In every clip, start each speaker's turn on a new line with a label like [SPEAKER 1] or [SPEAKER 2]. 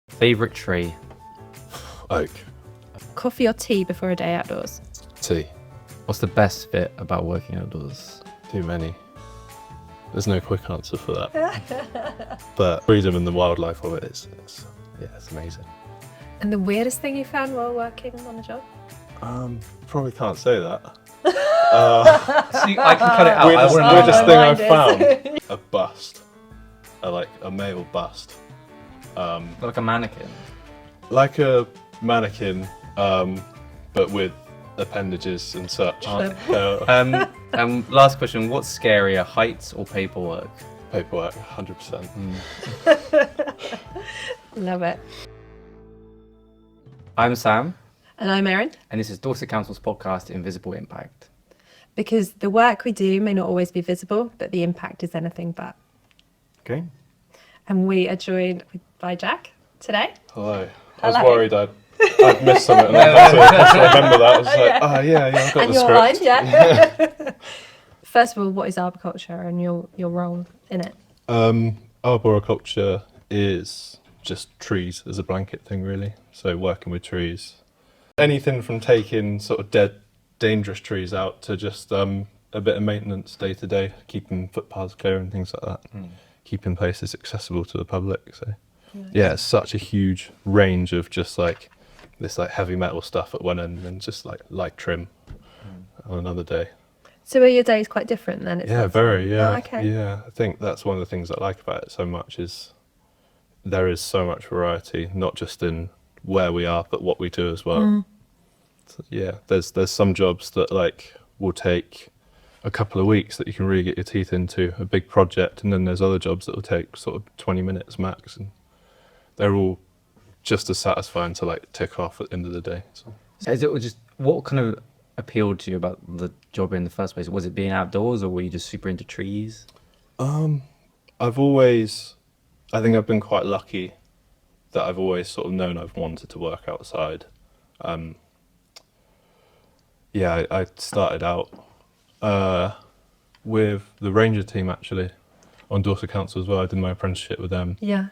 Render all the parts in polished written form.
[SPEAKER 1] Favourite tree?
[SPEAKER 2] Oak.
[SPEAKER 3] Coffee or tea before a day outdoors?
[SPEAKER 2] Tea.
[SPEAKER 1] What's the best bit about working outdoors?
[SPEAKER 2] Too many. There's no quick answer for that. But freedom and the wildlife of it is it's amazing.
[SPEAKER 3] And the weirdest thing you found while working on a job?
[SPEAKER 2] Probably can't say that.
[SPEAKER 1] See, I can cut it out.
[SPEAKER 2] Weirdest thing I've found. A bust. A male bust.
[SPEAKER 1] Like a mannequin.
[SPEAKER 2] Like a mannequin, but with appendages and such.
[SPEAKER 1] Last question, what's scarier, heights or paperwork?
[SPEAKER 2] Paperwork, 100%.
[SPEAKER 3] Love it.
[SPEAKER 1] I'm Sam.
[SPEAKER 3] And I'm Erin.
[SPEAKER 1] And this is Dorset Council's podcast, Invisible Impact.
[SPEAKER 3] Because the work we do may not always be visible, but the impact is anything but.
[SPEAKER 1] Okay.
[SPEAKER 3] And we are joined by Jack today.
[SPEAKER 2] Hello. I was worried I'd missed something and I had to remember that. I was like, I've got
[SPEAKER 3] and
[SPEAKER 2] the
[SPEAKER 3] you're
[SPEAKER 2] script.
[SPEAKER 3] yeah. First of all, what is arboriculture and your role in it?
[SPEAKER 2] Arboriculture is just trees as a blanket thing, really. So working with trees. Anything from taking sort of dead, dangerous trees out to just a bit of maintenance day to day, keeping footpaths clear and things like that. Keeping places accessible to the public. So yeah, it's such a huge range of just like this heavy metal stuff at one end and just light trim on another day.
[SPEAKER 3] So are your days quite different then?
[SPEAKER 2] Very.
[SPEAKER 3] Oh, okay.
[SPEAKER 2] Yeah, I think that's one of the things I like about it so much is there is so much variety, not just in where we are, but what we do as well. So, yeah, there's some jobs that will take a couple of weeks that you can really get your teeth into, a big project, and then there's other jobs that will take sort of 20 minutes max, and they're all just as satisfying to tick off at the end of the day. So.
[SPEAKER 1] Is it just what kind of appealed to you about the job in the first place? Was it being outdoors, or were you just super into trees?
[SPEAKER 2] I think I've been quite lucky that I've always sort of known I've wanted to work outside. I started out with the Ranger team actually on Dorset Council as well. I did my apprenticeship with them.
[SPEAKER 3] Yeah.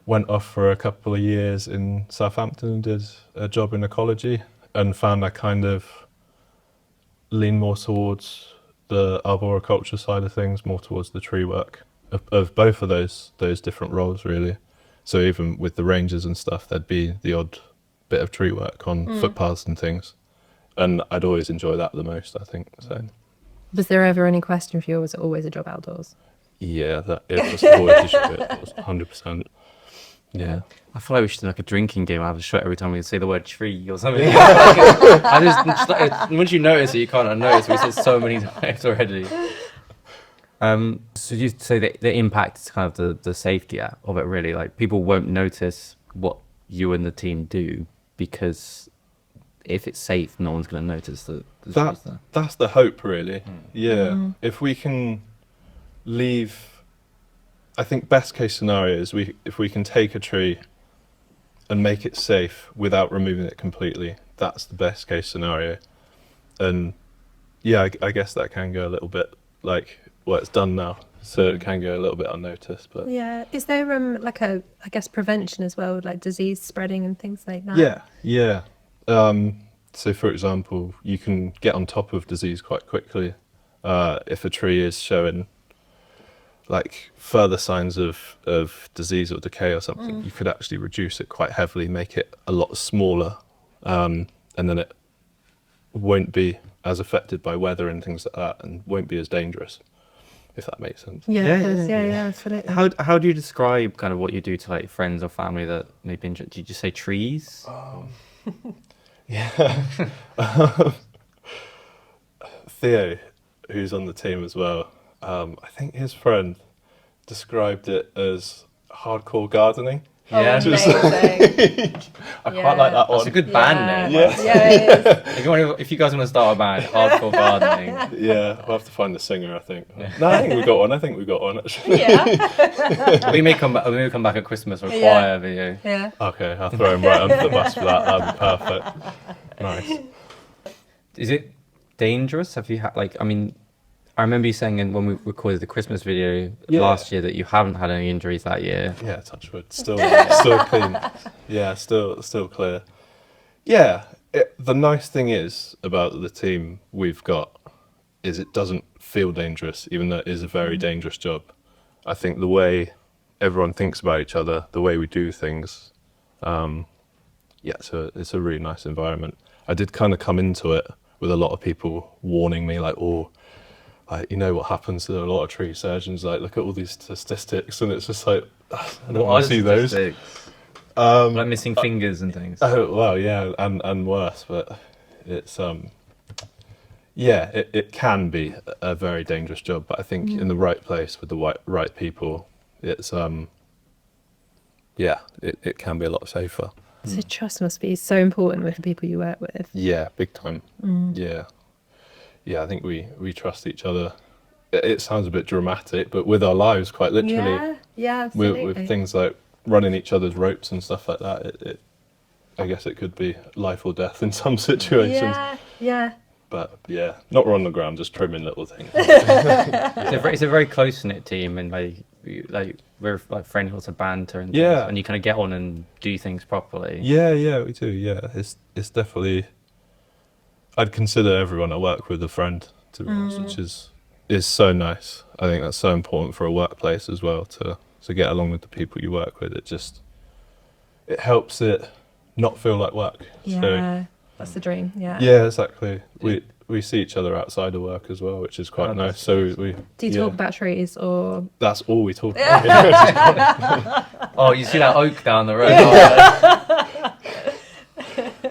[SPEAKER 2] Went off for a couple of years in Southampton and did a job in ecology and found I kind of lean more towards the arboriculture side of things, more towards the tree work of both of those different roles really. So even with the rangers and stuff, there'd be the odd bit of tree work on footpaths and things. And I'd always enjoy that the most, I think. So.
[SPEAKER 3] Was there ever any question for you, or was it always a job outdoors?
[SPEAKER 2] Yeah, it was always it was 100%. Yeah.
[SPEAKER 1] I feel like we should do a drinking game. I have a shot every time we say the word tree or something. I just once you notice it, you can't unnotice. We said so many times already. So you say that the impact is kind of the safety of it, really. People won't notice what you and the team do because if it's safe, no one's going to notice that.
[SPEAKER 2] That's the hope, really. Yeah. If we can leave. I think best case scenario is if we can take a tree and make it safe without removing it completely, that's the best case scenario. And yeah, I guess that can go a little bit it's done now, so it can go a little bit unnoticed. But
[SPEAKER 3] yeah, is there prevention as well, like disease spreading and things like that?
[SPEAKER 2] Yeah. So for example, you can get on top of disease quite quickly if a tree is showing further signs of disease or decay or something. You could actually reduce it quite heavily, make it a lot smaller, and then it won't be as affected by weather and things like that, and won't be as dangerous, if that makes sense.
[SPEAKER 3] Yeah, absolutely.
[SPEAKER 1] How do you describe kind of what you do to friends or family that may be interested? Did you just say trees?
[SPEAKER 2] Yeah. Theo, who's on the team as well, I think his friend described it as hardcore gardening.
[SPEAKER 1] Yeah,
[SPEAKER 3] amazing.
[SPEAKER 2] I quite like that one.
[SPEAKER 1] It's a good band name.
[SPEAKER 3] Yeah, it is.
[SPEAKER 1] If you guys want to start a band, hardcore gardening.
[SPEAKER 2] Yeah, we'll have to find the singer, I think. Yeah. No, I think we got one. Actually.
[SPEAKER 3] Yeah.
[SPEAKER 1] we may come back at Christmas for a choir video.
[SPEAKER 3] Yeah.
[SPEAKER 2] Okay, I'll throw him right under the bus for that. That'd be perfect. Nice.
[SPEAKER 1] Is it dangerous? Have you had I remember you saying when we recorded the Christmas video
[SPEAKER 2] Yeah.
[SPEAKER 1] last year that you haven't had any injuries that year.
[SPEAKER 2] Yeah, touch wood. Still clean. Yeah, still clear. Yeah, the nice thing is about the team we've got is it doesn't feel dangerous, even though it is a very dangerous job. I think the way everyone thinks about each other, the way we do things, it's a really nice environment. I did kind of come into it with a lot of people warning me, like, you know what happens to a lot of tree surgeons, like, look at all these statistics, and it's just like, I don't want to see those.
[SPEAKER 1] Like missing fingers and things.
[SPEAKER 2] Oh, well, yeah, and worse, but it's, it can be a very dangerous job, but I think in the right place with the right people, it's, it can be a lot safer.
[SPEAKER 3] So trust must be so important with the people you work with.
[SPEAKER 2] Yeah, big time. Yeah, I think we trust each other. It sounds a bit dramatic, but with our lives, quite literally.
[SPEAKER 3] Yeah, absolutely.
[SPEAKER 2] With things like running each other's ropes and stuff like that, I guess it could be life or death in some situations.
[SPEAKER 3] Yeah.
[SPEAKER 2] But yeah, not on the ground, just trimming little things.
[SPEAKER 1] It's a very close knit team, and we're like friendly, lots of banter, and things, and you kind of get on and do things properly.
[SPEAKER 2] Yeah, we do. Yeah, it's definitely. I'd consider everyone I work with a friend, to be honest, which is so nice. I think that's so important for a workplace as well, to get along with the people you work with. It helps it not feel like work.
[SPEAKER 3] Yeah,
[SPEAKER 2] So,
[SPEAKER 3] that's the dream. Yeah.
[SPEAKER 2] yeah, exactly. We see each other outside of work as well, which is quite nice. So we
[SPEAKER 3] Do you talk about trees or?
[SPEAKER 2] That's all we talk about.
[SPEAKER 1] Oh, you see that oak down the road?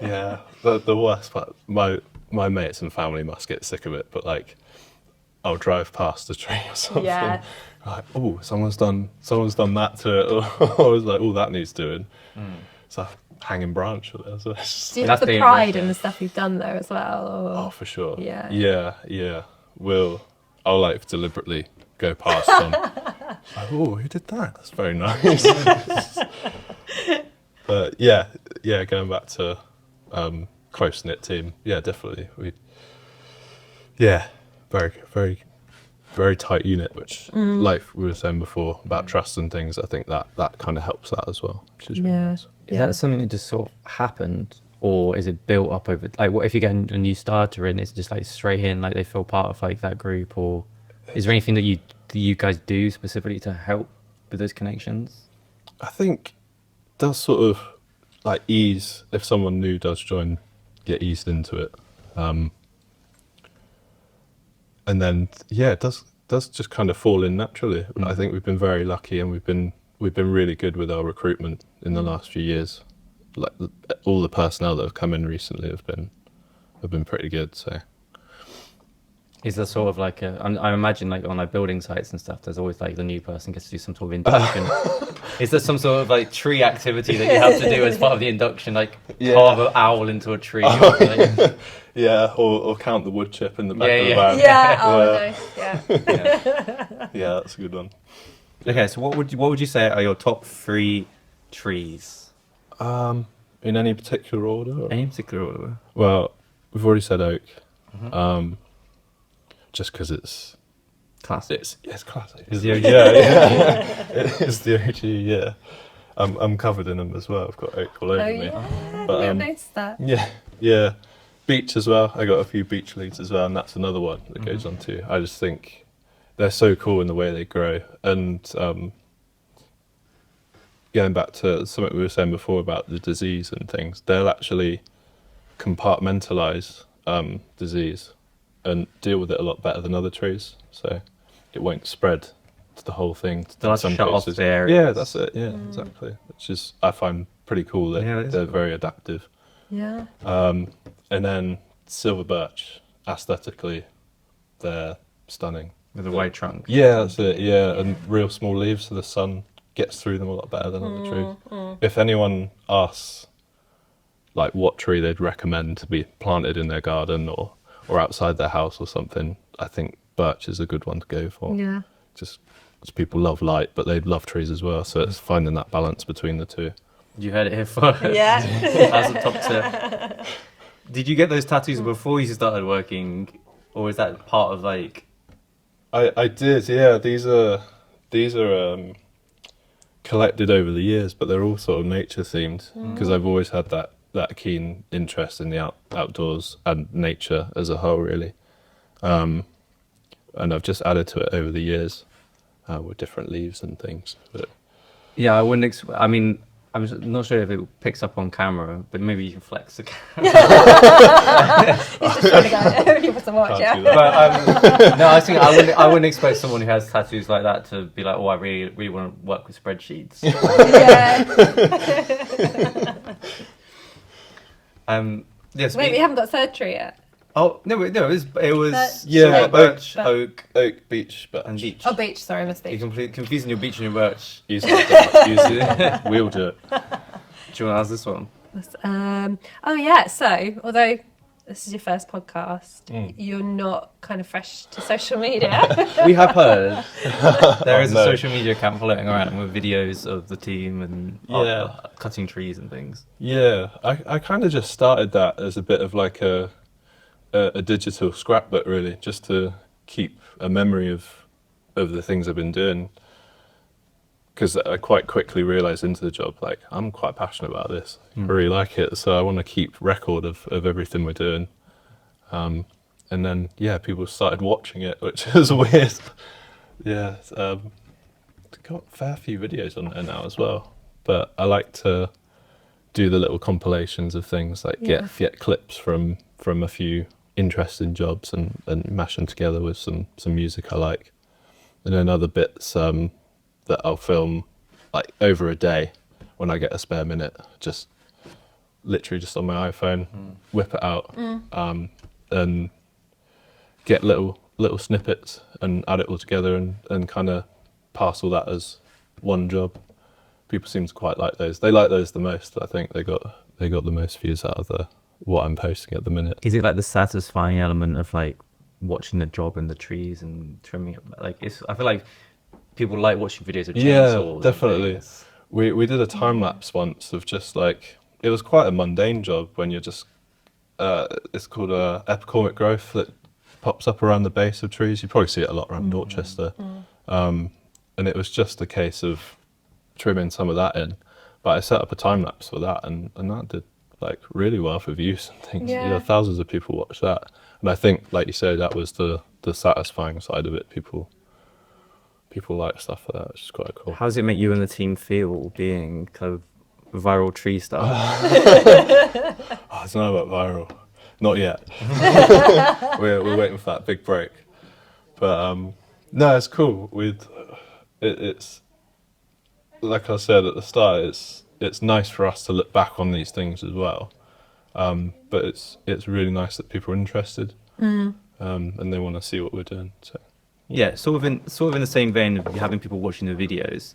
[SPEAKER 2] Yeah, the worst part, my mates and family must get sick of it, but like, I'll drive past a tree or something.
[SPEAKER 3] Yeah.
[SPEAKER 2] Like, oh, someone's done that to it. Or I was like, oh, that needs doing. It's a hanging branch. So
[SPEAKER 3] Do you have the pride in the stuff you've done though as well? Or?
[SPEAKER 2] oh, for sure.
[SPEAKER 3] Yeah.
[SPEAKER 2] Yeah. I'll like deliberately go past them. Like, oh, who did that? That's very nice. But yeah, going back to close knit team. Yeah, definitely. Very, very, very tight unit. Which, like we were saying before about trust and things, I think that kind of helps that as well. Which is really nice.
[SPEAKER 1] Is that something that just sort of happened, or is it built up over? Like, what if you get a new starter in? It's just like straight in, like they feel part of like that group, or is there anything that you guys do specifically to help with those connections?
[SPEAKER 2] I think does sort of like ease if someone new does join, get eased into it, and then it does just kind of fall in naturally. I think we've been very lucky, and we've been really good with our recruitment in the last few years. Like all the personnel that have come in recently have been pretty good. So
[SPEAKER 1] Is there sort of like I imagine like on like building sites and stuff, there's always like the new person gets to do some sort of induction. Is there some sort of like tree activity that you have to do as part of the induction, like carve an owl into a tree? Or something?
[SPEAKER 2] Yeah, or count the wood chip in the back of the van.
[SPEAKER 3] Nice.
[SPEAKER 2] Yeah, that's a good one.
[SPEAKER 1] Okay, so what would you say are your top 3 trees?
[SPEAKER 2] In any particular order? Or?
[SPEAKER 1] Any particular order?
[SPEAKER 2] Well, we've already said oak. Just because it's
[SPEAKER 1] Classic.
[SPEAKER 2] It's classic.
[SPEAKER 1] It's the OG.
[SPEAKER 2] It is the OG. Yeah, I'm covered in them as well. I've got oak all over me.
[SPEAKER 3] But, I noticed that.
[SPEAKER 2] Yeah. Beech as well. I got a few beech leaves as well, and that's another one that goes on too. I just think they're so cool in the way they grow. And going back to something we were saying before about the disease and things, they'll actually compartmentalize disease and deal with it a lot better than other trees. So it won't spread to the whole thing.
[SPEAKER 1] They'll shut off the area.
[SPEAKER 2] Yeah, that's it. Yeah, exactly. Which is, I find pretty cool. They're
[SPEAKER 1] cool.
[SPEAKER 2] very adaptive.
[SPEAKER 3] Yeah.
[SPEAKER 2] And then silver birch, aesthetically, they're stunning.
[SPEAKER 1] With a white trunk.
[SPEAKER 2] Yeah, that's it. Yeah, and real small leaves, so the sun gets through them a lot better than other trees. If anyone asks, like, what tree they'd recommend to be planted in their garden or outside their house or something, I think birch is a good one to go for.
[SPEAKER 3] Yeah.
[SPEAKER 2] Just because people love light, but they love trees as well, so it's finding that balance between the two.
[SPEAKER 1] You heard it here first.
[SPEAKER 3] Yeah.
[SPEAKER 1] That's a top tip. Did you get those tattoos before you started working, or is that part of like
[SPEAKER 2] I did, yeah. These are collected over the years, but they're all sort of nature themed because I've always had that keen interest in the outdoors and nature as a whole, really. And I've just added to it over the years with different leaves and things. But
[SPEAKER 1] Yeah, I wouldn't. I mean, I'm not sure if it picks up on camera, but maybe you can flex the camera.
[SPEAKER 3] He's just trying to go. He wants to watch,
[SPEAKER 2] Can't do
[SPEAKER 3] yeah.
[SPEAKER 1] But no, I think I wouldn't expect someone who has tattoos like that to be like, oh, I really want to work with spreadsheets.
[SPEAKER 3] Yeah.
[SPEAKER 1] Yes.
[SPEAKER 3] Wait, we haven't got third tree yet.
[SPEAKER 1] Oh no, it was
[SPEAKER 2] Yeah,
[SPEAKER 1] birch, oak,
[SPEAKER 2] oak, beech, birch.
[SPEAKER 1] and beech.
[SPEAKER 3] Oh, beach. Sorry, I missed
[SPEAKER 1] You're
[SPEAKER 3] beach.
[SPEAKER 1] completely confusing your beech and your birch.
[SPEAKER 2] Easy. Easy. We'll do it.
[SPEAKER 1] Do you want to ask this one?
[SPEAKER 3] Oh yeah. So, although this is your first podcast, you're not kind of fresh to social media.
[SPEAKER 1] We have heard there is
[SPEAKER 2] no.
[SPEAKER 1] a social media account floating around with videos of the team and cutting trees and things.
[SPEAKER 2] Yeah, I kind of just started that as a bit of like a digital scrapbook, really, just to keep a memory of the things I've been doing. Because I quite quickly realised into the job, like, I'm quite passionate about this. I really like it, so I want to keep record of everything we're doing. And then, yeah, people started watching it, which is weird. Yeah, got a fair few videos on there now as well. But I like to do the little compilations of things, like get clips from a few interesting jobs and mash them together with some music I like. And then other bits that I'll film like over a day when I get a spare minute, just literally just on my iPhone, whip it out, and get little snippets and add it all together and kind of parcel that as one job. People seem to quite like those. They like those the most. I think they got the most views out of what I'm posting at the minute.
[SPEAKER 1] Is it like the satisfying element of like watching the job in the trees and trimming it? Like I feel like people like watching videos of chainsaws.
[SPEAKER 2] Yeah, definitely. We did a time lapse once of just like, it was quite a mundane job when you're just it's called epicoric growth that pops up around the base of trees. You probably see it a lot around Dorchester. And it was just a case of trimming some of that in. But I set up a time lapse for that, and that did like really well for views and things.
[SPEAKER 3] Yeah.
[SPEAKER 2] You know, thousands of people watched that. And I think, like you said, that was the satisfying side of it. People like stuff like that, which is quite cool.
[SPEAKER 1] How does it make you and the team feel being kind of viral tree stuff?
[SPEAKER 2] I don't know about viral. Not yet. We're waiting for that big break. But no, it's cool. It's like I said at the start, it's nice for us to look back on these things as well. But it's really nice that people are interested and they want to see what we're doing. So.
[SPEAKER 1] Yeah, sort of in the same vein of having people watching the videos.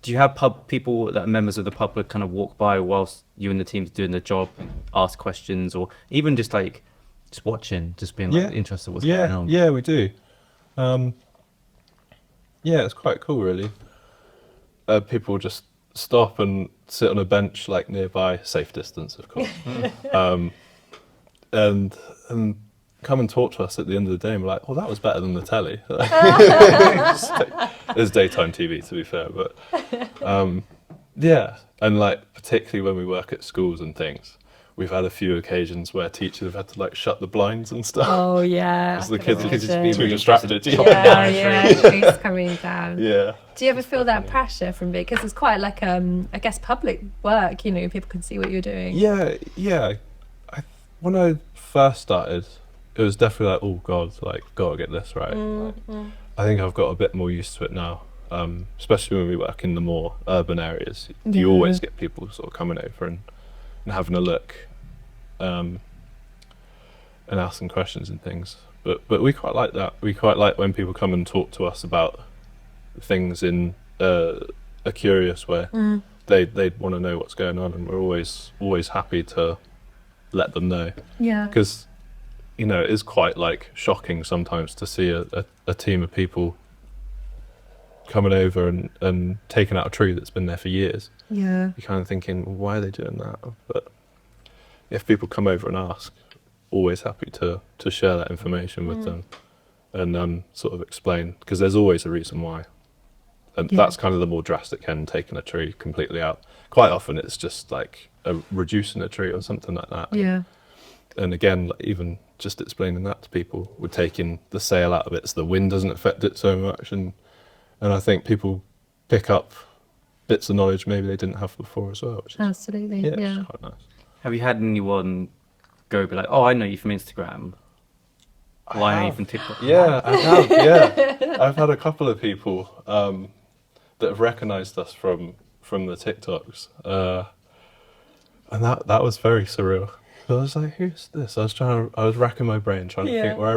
[SPEAKER 1] Do you have people that are members of the public kind of walk by whilst you and the team's doing the job, ask questions, or even just watching, just being like interested in what's going on?
[SPEAKER 2] Yeah, we do. Yeah, it's quite cool, really. People just stop and sit on a bench like nearby, safe distance, of course, and come and talk to us at the end of the day. And we're like, "Oh, that was better than the telly." There's daytime TV, to be fair, but yeah, and like particularly when we work at schools and things, we've had a few occasions where teachers have had to like shut the blinds and stuff.
[SPEAKER 3] Oh yeah.
[SPEAKER 2] Because the kids are
[SPEAKER 1] Because it's
[SPEAKER 2] too
[SPEAKER 1] really
[SPEAKER 2] distracted.
[SPEAKER 3] Yeah, trees coming down.
[SPEAKER 2] Yeah.
[SPEAKER 3] Do you ever feel that pressure from it? Because it's quite like I guess public work. You know, people can see what you're doing.
[SPEAKER 2] Yeah. When I first started, it was definitely like, oh God, like gotta get this right. I think I've got a bit more used to it now, especially when we work in the more urban areas. You always get people sort of coming over and having a look, and asking questions and things. But we quite like that. We quite like when people come and talk to us about things in a curious way. They want to know what's going on, and we're always happy to let them know.
[SPEAKER 3] Yeah.
[SPEAKER 2] Because you know, it is quite like shocking sometimes to see a team of people coming over and taking out a tree that's been there for years.
[SPEAKER 3] Yeah.
[SPEAKER 2] You're kind of thinking, why are they doing that? But if people come over and ask, always happy to share that information with them. and sort of explain, because there's always a reason why. And that's kind of the more drastic end, taking a tree completely out. Quite often it's just like reducing a tree or something like that.
[SPEAKER 3] Yeah.
[SPEAKER 2] And again, like, even just explaining that to people, we're taking the sail out of it so the wind doesn't affect it so much. And I think people pick up bits of knowledge maybe they didn't have before as well. Which is,
[SPEAKER 3] Absolutely.
[SPEAKER 2] yeah,
[SPEAKER 3] Yeah.
[SPEAKER 2] which is quite nice.
[SPEAKER 1] Have you had anyone go be like, oh, I know you from Instagram? Well, I know you from TikTok.
[SPEAKER 2] Yeah, I have. Yeah, I've had a couple of people that have recognised us from the TikToks, and that was very surreal. I was like, "Who's this?" I was racking my brain trying to think where I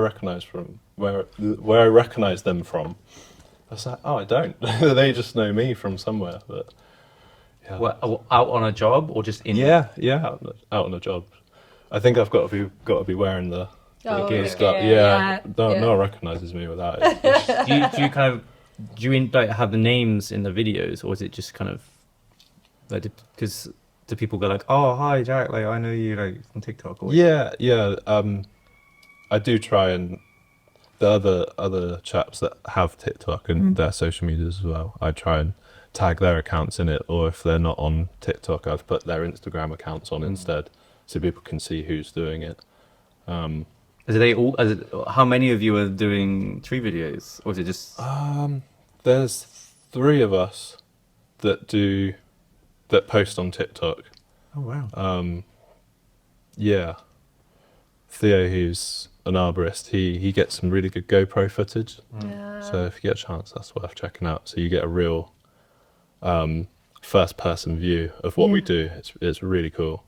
[SPEAKER 2] recognise them from. I was like, "Oh, I don't. They just know me from somewhere." But yeah,
[SPEAKER 1] Well, out on a job or just in?
[SPEAKER 2] yeah, out on a job. I think I've got to be wearing the gear stuff. Yeah, no one recognises me without it.
[SPEAKER 1] do you kind of like have the names in the videos, or is it just kind of like, because do people go like, oh hi Jack, like I know you like from TikTok? Or
[SPEAKER 2] Yeah. I do try, and the other chaps that have TikTok and their social medias as well, I try and tag their accounts in it, or if they're not on TikTok, I've put their Instagram accounts on instead, so people can see who's doing it.
[SPEAKER 1] How many of you are doing tree videos, or is it just?
[SPEAKER 2] There's 3 of us that post on TikTok.
[SPEAKER 1] Oh wow.
[SPEAKER 2] Yeah. Theo, who's an arborist, he gets some really good GoPro footage.
[SPEAKER 3] Yeah.
[SPEAKER 2] So if you get a chance, that's worth checking out. So you get a real first person view of what we do. It's really cool.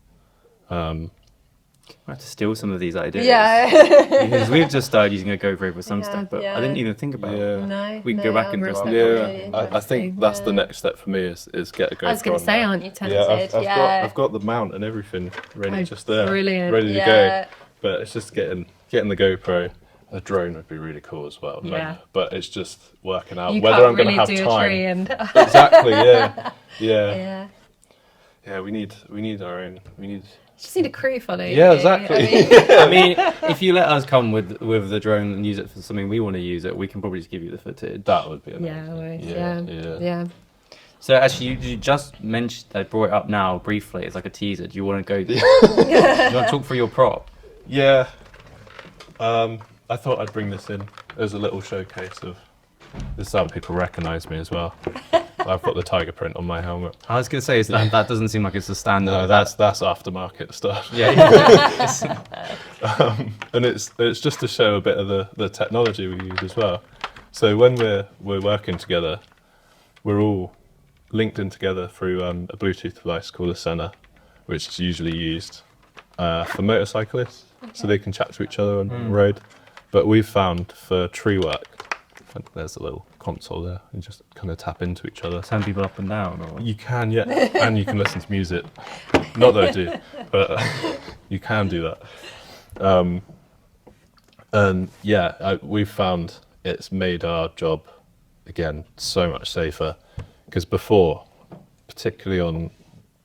[SPEAKER 1] I have to steal some of these ideas.
[SPEAKER 3] Yeah.
[SPEAKER 1] Because we've just started using a GoPro for some stuff, but
[SPEAKER 3] yeah.
[SPEAKER 1] I didn't even think about it.
[SPEAKER 3] No.
[SPEAKER 1] We can go back and
[SPEAKER 3] arborist
[SPEAKER 1] dress
[SPEAKER 3] are
[SPEAKER 1] them.
[SPEAKER 3] really
[SPEAKER 2] I think that's the next step for me is get a GoPro.
[SPEAKER 3] I was going to say, aren't you tempted?
[SPEAKER 2] I've got the mount and everything ready, just there,
[SPEAKER 3] brilliant.
[SPEAKER 2] ready to go. But it's just getting the GoPro. A drone would be really cool as well.
[SPEAKER 3] Yeah.
[SPEAKER 2] But it's just working out
[SPEAKER 3] You
[SPEAKER 2] whether
[SPEAKER 3] can't
[SPEAKER 2] I'm going
[SPEAKER 3] really
[SPEAKER 2] to have
[SPEAKER 3] do
[SPEAKER 2] time.
[SPEAKER 3] a tree and
[SPEAKER 2] Exactly. Yeah.
[SPEAKER 3] yeah.
[SPEAKER 2] We need our own. We need.
[SPEAKER 3] Just need a crew following.
[SPEAKER 2] Yeah,
[SPEAKER 3] you.
[SPEAKER 2] exactly.
[SPEAKER 1] I mean, if you let us come with the drone and use it for something we want to use it, we can probably just give you the footage.
[SPEAKER 2] That would be amazing.
[SPEAKER 3] Yeah.
[SPEAKER 1] So actually, you just mentioned, I brought it up now briefly. It's like a teaser. Do you want to go? Do you want to talk through your prop?
[SPEAKER 2] Yeah. I thought I'd bring this in as a little showcase of. This is how people recognise me as well. I've got the tiger print on my helmet.
[SPEAKER 1] I was going to say that doesn't seem like it's a standard.
[SPEAKER 2] No, that's aftermarket stuff.
[SPEAKER 1] Yeah.
[SPEAKER 2] And it's just to show a bit of the technology we use as well. So when we're working together, we're all linked in together through a Bluetooth device called a Senna, which is usually used for motorcyclists, so they can chat to each other on the road. But we've found for tree work, there's a little console there, and just kind of tap into each other.
[SPEAKER 1] Turn people up and down. Or...
[SPEAKER 2] You can, yeah, and you can listen to music. Not that I do, but you can do that. And yeah, we've found it's made our job, again, so much safer. Because before, particularly on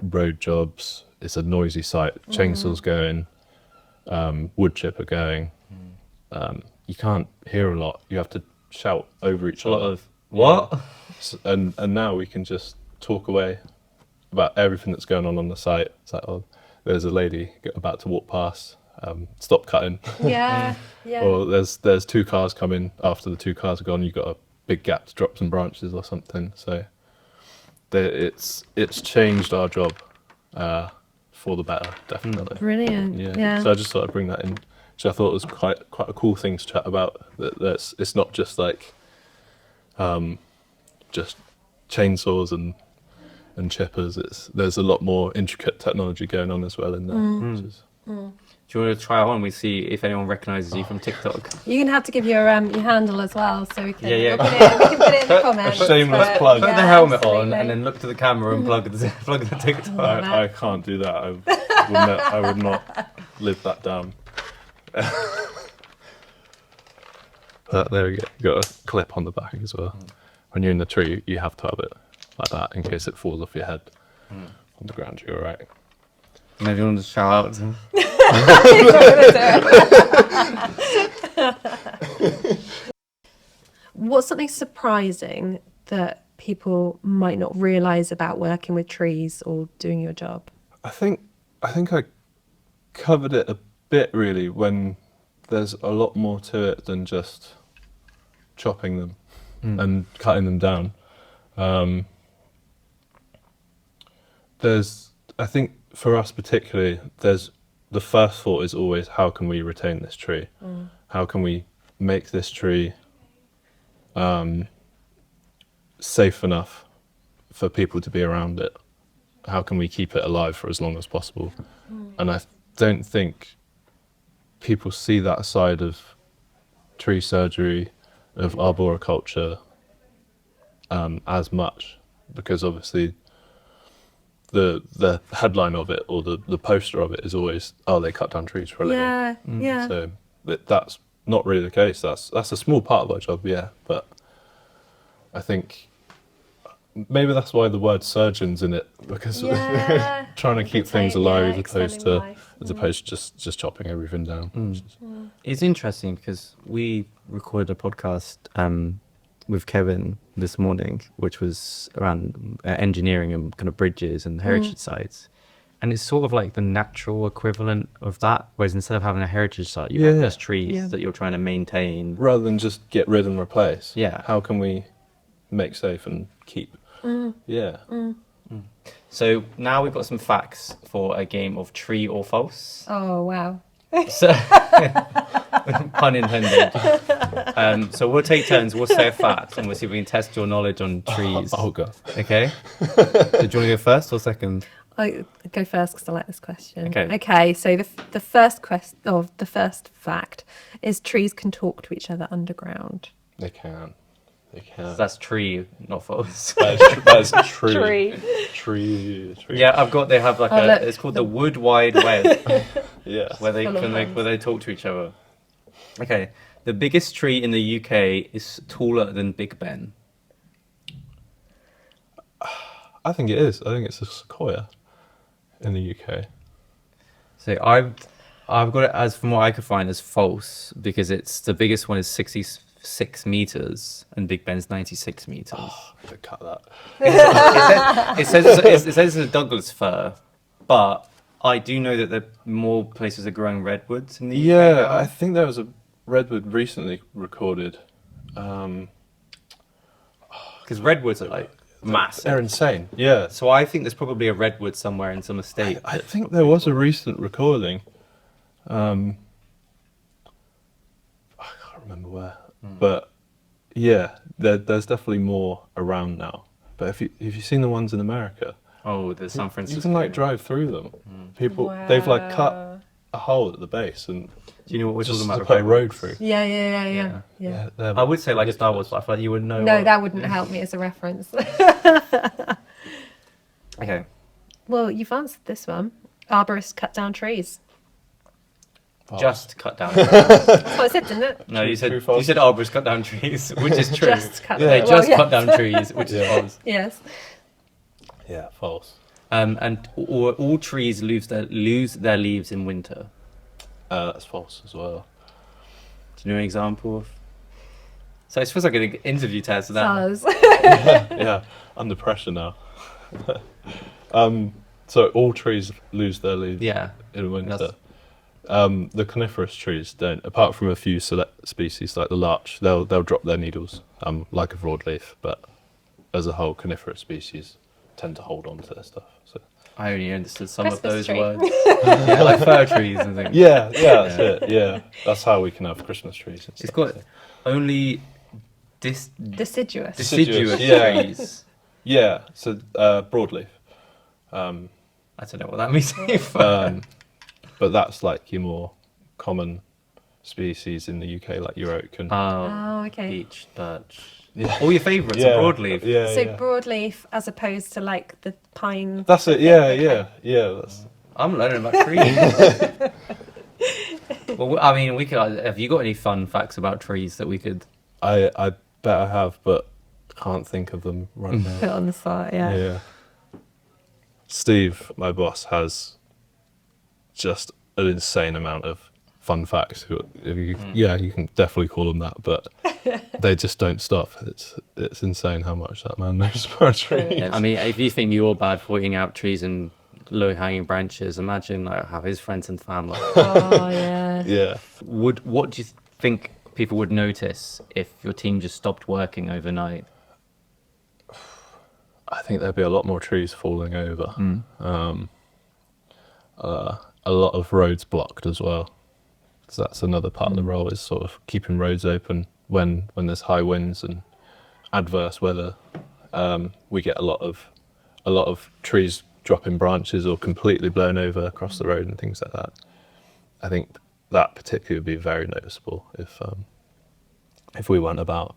[SPEAKER 2] road jobs, it's a noisy site. Chainsaws going, wood chipper going. You can't hear a lot. You have to shout over each other.
[SPEAKER 1] A lot of what?
[SPEAKER 2] And now we can just talk away about everything that's going on the site. It's like, oh, there's a lady about to walk past. Stop cutting.
[SPEAKER 3] Yeah.
[SPEAKER 2] Or there's 2 cars coming. After the 2 cars are gone, you've got a big gap to drop some branches or something. So it's changed our job for the better, definitely.
[SPEAKER 3] Brilliant. Yeah.
[SPEAKER 2] So I just thought I'd bring that in. So I thought it was quite a cool thing to chat about. That it's not just like just chainsaws and chippers. There's a lot more intricate technology going on as well in there. Which is,
[SPEAKER 1] Do you want to try on? We see if anyone recognises you from TikTok.
[SPEAKER 3] You're going to have to give your handle as well, so we can,
[SPEAKER 1] Yeah.
[SPEAKER 3] we can put it in the comments.
[SPEAKER 2] A shameless
[SPEAKER 3] but-
[SPEAKER 2] plug.
[SPEAKER 1] Put
[SPEAKER 3] yeah,
[SPEAKER 1] the helmet on
[SPEAKER 3] absolutely.
[SPEAKER 1] and then look to the camera and plug the TikTok.
[SPEAKER 2] I can't do that. I would not live that down. There we go. You got a clip on the back as well. When you're in the tree, you have to have it like that in case it falls off your head. On the ground, you're all right.
[SPEAKER 1] Maybe you want to shout out to him?
[SPEAKER 3] You're gonna do it. What's something surprising that people might not realise about working with trees or doing your job?
[SPEAKER 2] I think I covered it a bit really, when there's a lot more to it than just chopping them and cutting them down. I think for us particularly, the first thought is always, how can we retain this tree? How can we make this tree safe enough for people to be around it? How can we keep it alive for as long as possible? And I don't think people see that side of tree surgery, of arboriculture, as much, because obviously the headline of it, or the poster of it, is always, oh, they cut down trees for a living.
[SPEAKER 3] Yeah.
[SPEAKER 2] So that's not really the case. That's a small part of our job, yeah. But I think maybe that's why the word surgeon's in it, because
[SPEAKER 3] Yeah.
[SPEAKER 2] trying to keep things
[SPEAKER 3] Retain-
[SPEAKER 2] alive,
[SPEAKER 3] yeah,
[SPEAKER 2] as opposed to just chopping everything down.
[SPEAKER 1] It's interesting because we recorded a podcast with Kevin this morning, which was around engineering and kind of bridges and heritage sites. And it's sort of like the natural equivalent of that, whereas instead of having a heritage site, you have just trees that you're trying to maintain.
[SPEAKER 2] Rather than just get rid and replace.
[SPEAKER 1] Yeah.
[SPEAKER 2] How can we make safe and keep? Yeah.
[SPEAKER 1] So now we've got some facts for a game of tree or false.
[SPEAKER 3] Oh, wow.
[SPEAKER 1] So, pun intended. So we'll take turns. We'll say a fact, and we'll see if we can test your knowledge on trees.
[SPEAKER 2] Oh god.
[SPEAKER 1] Okay. So do you want to go first or second?
[SPEAKER 3] I go first because I like this question.
[SPEAKER 1] Okay.
[SPEAKER 3] Okay. So the first the first fact is trees can talk to each other underground.
[SPEAKER 2] They can.
[SPEAKER 1] That's tree, not false.
[SPEAKER 2] That is true.
[SPEAKER 3] Tree.
[SPEAKER 2] Tree.
[SPEAKER 1] Yeah, they have like
[SPEAKER 3] Oh, look,
[SPEAKER 1] it's called the Wood Wide Web,
[SPEAKER 2] Yeah.
[SPEAKER 1] where they
[SPEAKER 3] Full of bugs.
[SPEAKER 1] where they talk to each other. Okay. The biggest tree in the UK is taller than Big Ben.
[SPEAKER 2] I think it is. I think it's a sequoia in the UK.
[SPEAKER 1] So I've got it as, from what I could find, as false, because it's the biggest one is 66 meters and Big Ben's 96 meters.
[SPEAKER 2] Oh, I could cut that.
[SPEAKER 1] It says it's a Douglas fir, but I do know that there more places are growing redwoods in the UK.
[SPEAKER 2] Yeah,
[SPEAKER 1] now.
[SPEAKER 2] I think there was a redwood recently recorded.
[SPEAKER 1] Because redwoods are like massive.
[SPEAKER 2] They're insane. Yeah.
[SPEAKER 1] So I think there's probably a redwood somewhere in some estate.
[SPEAKER 2] I think there was a recent recording. I can't remember where, but yeah, there's definitely more around now. But if you've seen the ones in America,
[SPEAKER 1] Oh, the San Francisco.
[SPEAKER 2] you can like drive through them. People, they've like cut
[SPEAKER 3] Wow.
[SPEAKER 2] a hole at the base and
[SPEAKER 1] Do you know what we're
[SPEAKER 2] just
[SPEAKER 1] talking
[SPEAKER 2] to
[SPEAKER 1] about?
[SPEAKER 2] put a road through.
[SPEAKER 3] Yeah.
[SPEAKER 2] they're
[SPEAKER 1] I would say like Star Wars, but I feel like you would know.
[SPEAKER 3] No,
[SPEAKER 1] what-
[SPEAKER 3] that wouldn't help me as a reference.
[SPEAKER 1] Okay.
[SPEAKER 3] Well, you've answered this one. Arborists cut down trees.
[SPEAKER 2] false.
[SPEAKER 1] Just cut down.
[SPEAKER 3] That's what I said, didn't it?
[SPEAKER 1] No, you
[SPEAKER 2] True,
[SPEAKER 1] said
[SPEAKER 2] false?
[SPEAKER 1] arborists cut down trees, which is true.
[SPEAKER 3] Just cut
[SPEAKER 1] They
[SPEAKER 3] them.
[SPEAKER 1] just
[SPEAKER 3] Well,
[SPEAKER 1] cut down trees, which is
[SPEAKER 2] Yeah.
[SPEAKER 1] false.
[SPEAKER 3] Yes.
[SPEAKER 2] Yeah, false.
[SPEAKER 1] And all trees lose their leaves in winter.
[SPEAKER 2] That's false as well.
[SPEAKER 1] Do you know an example of? So it feels like an interview test. That
[SPEAKER 3] Does.
[SPEAKER 2] Yeah, under pressure now. So all trees lose their leaves
[SPEAKER 1] yeah.
[SPEAKER 2] in winter.
[SPEAKER 1] That's-
[SPEAKER 2] The coniferous trees don't, apart from a few select species like the larch, they'll drop their needles, like a broadleaf, but as a whole, coniferous species tend to hold on to their stuff. So
[SPEAKER 1] I only understood some of
[SPEAKER 3] Christmas
[SPEAKER 1] those
[SPEAKER 3] tree.
[SPEAKER 1] words. Yeah, like fir trees and things.
[SPEAKER 2] yeah, that's it. Yeah, that's how we can have Christmas trees. And
[SPEAKER 1] It's
[SPEAKER 2] stuff,
[SPEAKER 1] got
[SPEAKER 2] so.
[SPEAKER 1] only
[SPEAKER 3] Deciduous.
[SPEAKER 1] deciduous
[SPEAKER 2] Yeah.
[SPEAKER 1] trees.
[SPEAKER 2] Yeah, so broadleaf.
[SPEAKER 1] I don't know what that means.
[SPEAKER 2] But that's like your more common species in the UK, like your oak and
[SPEAKER 3] Oh, okay.
[SPEAKER 1] beech, birch.
[SPEAKER 2] Yeah.
[SPEAKER 1] All your favourites
[SPEAKER 2] yeah,
[SPEAKER 1] are broadleaf.
[SPEAKER 2] Yeah,
[SPEAKER 3] So
[SPEAKER 2] yeah.
[SPEAKER 3] broadleaf as opposed to like the pine.
[SPEAKER 2] That's it. Yeah, yeah. That's
[SPEAKER 1] I'm learning about trees. Well, I mean, we could. Have you got any fun facts about trees that we could?
[SPEAKER 2] I bet I have, but can't think of them right
[SPEAKER 3] Put
[SPEAKER 2] now.
[SPEAKER 3] on the side, yeah.
[SPEAKER 2] Yeah. Steve, my boss, has just an insane amount of fun facts. Yeah, you can definitely call them that, but they just don't stop. It's insane how much that man knows about trees.
[SPEAKER 1] I mean, if you think you're bad for pointing out trees and low-hanging branches, imagine like how his friends and family.
[SPEAKER 3] Oh yeah.
[SPEAKER 2] Yeah.
[SPEAKER 1] What do you think people would notice if your team just stopped working overnight?
[SPEAKER 2] I think there'd be a lot more trees falling over. A lot of roads blocked as well. So that's another part of the role, is sort of keeping roads open when there's high winds and adverse weather. We get a lot of trees dropping branches or completely blown over across the road and things like that. I think that particularly would be very noticeable if we went about.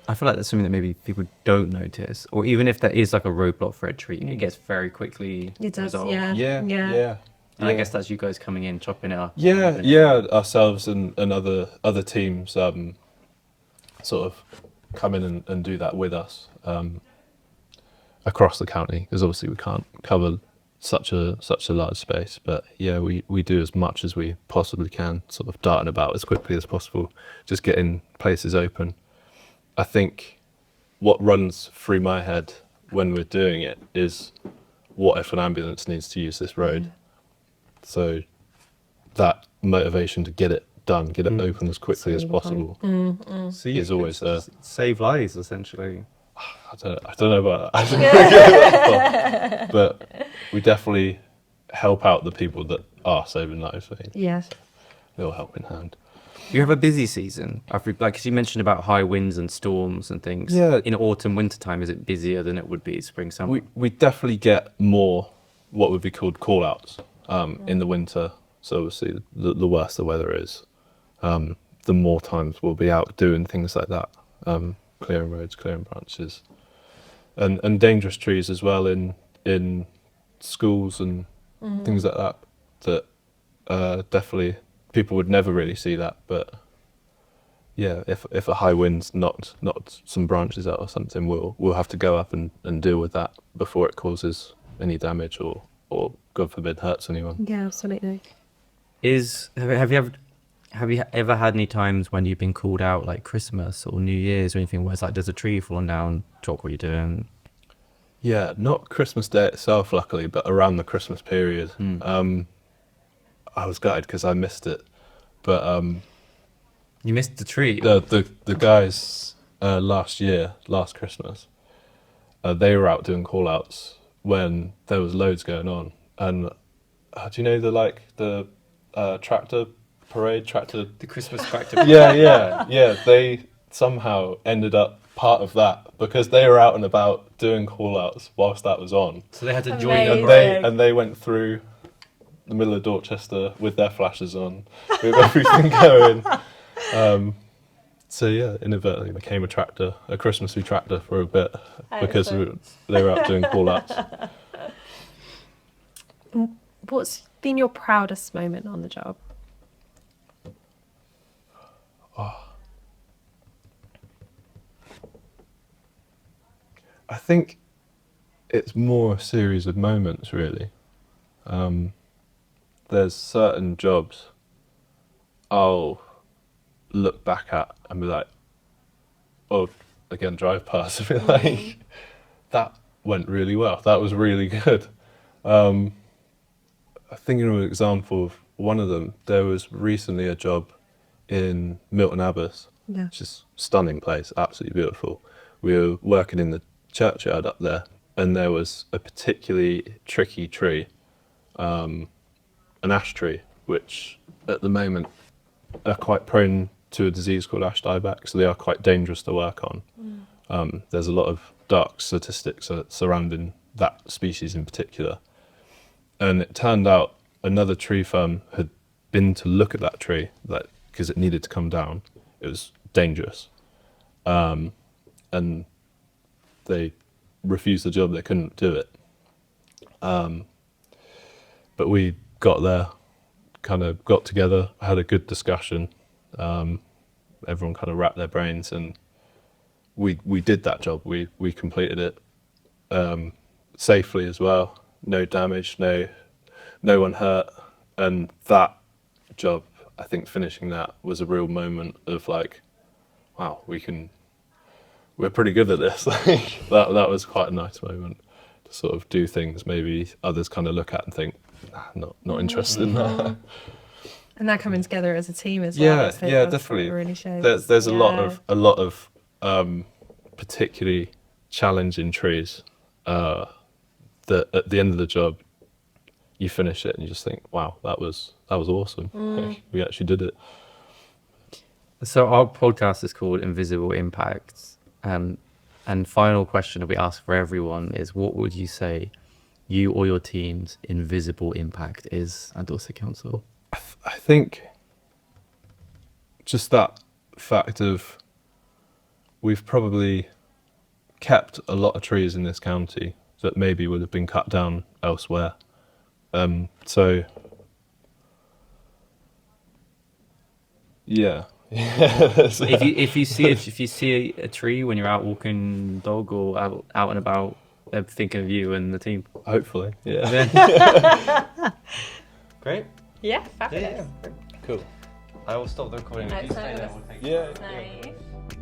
[SPEAKER 1] I feel like that's something that maybe people don't notice, or even if there is like a roadblock for a tree, it gets very quickly
[SPEAKER 3] It does.
[SPEAKER 1] resolved.
[SPEAKER 3] Yeah.
[SPEAKER 1] And I guess that's you guys coming in, chopping it up.
[SPEAKER 2] Yeah, ourselves and other teams sort of come in and do that with us across the county, because obviously we can't cover such a large space. But yeah, we do as much as we possibly can, sort of darting about as quickly as possible, just getting places open. I think what runs through my head when we're doing it is, what if an ambulance needs to use this road? So that motivation to get it done, get it open as quickly as possible,
[SPEAKER 1] So
[SPEAKER 2] is always there.
[SPEAKER 1] save lives, essentially.
[SPEAKER 2] I don't know about that. But we definitely help out the people that are saving lives. I think
[SPEAKER 3] Yes.
[SPEAKER 2] they all help in hand.
[SPEAKER 1] You have a busy season, like 'cause you mentioned about high winds and storms and things.
[SPEAKER 2] Yeah.
[SPEAKER 1] In autumn, winter time, is it busier than it would be spring, summer?
[SPEAKER 2] We definitely get more what would be called call-outs in the winter. So obviously, the worse the weather is, the more times we'll be out doing things like that, clearing roads, clearing branches, and dangerous trees as well in schools and things like that. That definitely people would never really see that, but yeah, if a high wind's knocked some branches out or something, we'll have to go up and deal with that before it causes any damage or God forbid hurts anyone.
[SPEAKER 3] Yeah, absolutely.
[SPEAKER 1] Have you ever had any times when you've been called out, like Christmas or New Year's or anything, where it's like there's a tree falling down, talk what you're doing?
[SPEAKER 2] Yeah, not Christmas Day itself, luckily, but around the Christmas period. I was gutted because I missed it, but
[SPEAKER 1] You missed the tree.
[SPEAKER 2] the guys last Christmas, they were out doing call-outs when there was loads going on. And do you know the tractor parade,
[SPEAKER 1] The Christmas tractor.
[SPEAKER 2] yeah, they somehow ended up part of that because they were out and about doing call-outs whilst that was on.
[SPEAKER 1] So they had to join
[SPEAKER 3] Amazing.
[SPEAKER 1] your
[SPEAKER 2] And they went through the middle of Dorchester with their flashes on, with everything going. So yeah, inadvertently became a Christmassy tractor for a bit because they were out doing call-outs.
[SPEAKER 3] What's been your proudest moment on the job?
[SPEAKER 2] I think it's more a series of moments, really. There's certain jobs I'll look back at and be like, or again, drive past and be like, that went really well. That was really good. I'm thinking of an example of one of them. There was recently a job in Milton Abbas, which is a stunning place, absolutely beautiful. We were working in the churchyard up there, and there was a particularly tricky tree, an ash tree, which at the moment are quite prone to a disease called ash dieback, so they are quite dangerous to work on. There's a lot of dark statistics surrounding that species in particular. And it turned out another tree firm had been to look at that tree, because it needed to come down. It was dangerous. And they refused the job, they couldn't do it. But we got there, kind of got together, had a good discussion. Everyone kind of wrapped their brains, and we did that job. We completed it safely as well. No damage, no one hurt, and that job I think finishing that was a real moment of like, wow, we're pretty good at this. Like, that was quite a nice moment to sort of do things maybe others kind of look at and think, nah, not interested in that.
[SPEAKER 3] And that coming together as a team as well.
[SPEAKER 2] Yeah,
[SPEAKER 3] that's
[SPEAKER 2] yeah,
[SPEAKER 3] what
[SPEAKER 2] definitely.
[SPEAKER 3] it really shows.
[SPEAKER 2] There's a lot of particularly challenging trees that at the end of the job you finish it and you just think, wow, that was awesome. Like, we actually did it.
[SPEAKER 1] So our podcast is called Invisible Impacts, and final question that we ask for everyone is, what would you say you or your team's invisible impact is at Dorset Council?
[SPEAKER 2] I think just that fact of we've probably kept a lot of trees in this county that maybe would have been cut down elsewhere. So yeah.
[SPEAKER 1] If you see a tree when you're out walking dog or out and about, they're thinking of you and the team.
[SPEAKER 2] Hopefully, yeah.
[SPEAKER 1] Great.
[SPEAKER 3] Yeah, fabulous.
[SPEAKER 1] Cool. I will stop the recording.
[SPEAKER 3] No,
[SPEAKER 1] If you
[SPEAKER 3] it's
[SPEAKER 1] stay
[SPEAKER 3] no,
[SPEAKER 1] there,
[SPEAKER 3] that's-
[SPEAKER 1] we'll take
[SPEAKER 2] Yeah.
[SPEAKER 3] Nice.